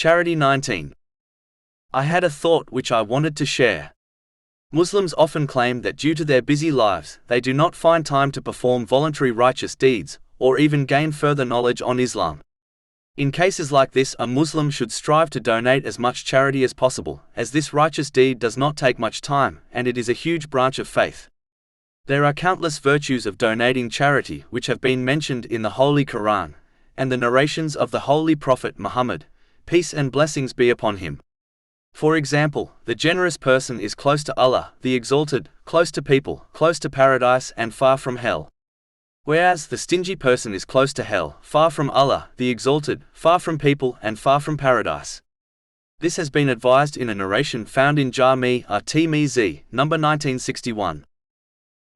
Charity 19. I had a thought which I wanted to share. Muslims often claim that due to their busy lives, they do not find time to perform voluntary righteous deeds, or even gain further knowledge on Islam. In cases like this, a Muslim should strive to donate as much charity as possible, as this righteous deed does not take much time, and it is a huge branch of faith. There are countless virtues of donating charity which have been mentioned in the Holy Quran, and the narrations of the Holy Prophet Muhammad, peace and blessings be upon him. For example, the generous person is close to Allah, the Exalted, close to people, close to paradise and far from hell. Whereas the stingy person is close to hell, far from Allah, the Exalted, far from people and far from paradise. This has been advised in a narration found in Jami' at-Tirmidhi, number 1961.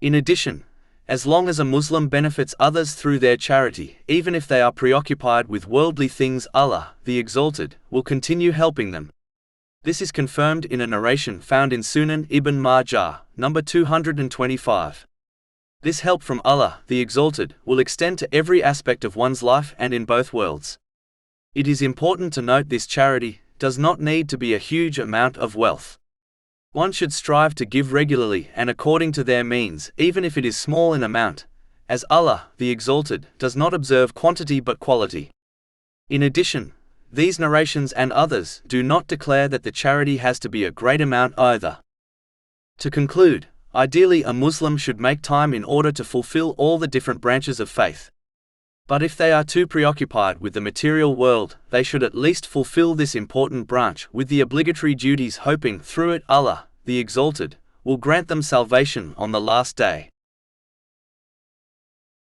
In addition, as long as a Muslim benefits others through their charity, even if they are preoccupied with worldly things, Allah, the Exalted, will continue helping them. This is confirmed in a narration found in Sunan Ibn Majah, number 225. This help from Allah, the Exalted, will extend to every aspect of one's life and in both worlds. It is important to note this charity does not need to be a huge amount of wealth. One should strive to give regularly and according to their means, even if it is small in amount, as Allah, the Exalted, does not observe quantity but quality. In addition, these narrations and others do not declare that the charity has to be a great amount either. To conclude, ideally a Muslim should make time in order to fulfill all the different branches of faith. But if they are too preoccupied with the material world, they should at least fulfill this important branch with the obligatory duties, hoping through it Allah, the Exalted, will grant them salvation on the last day.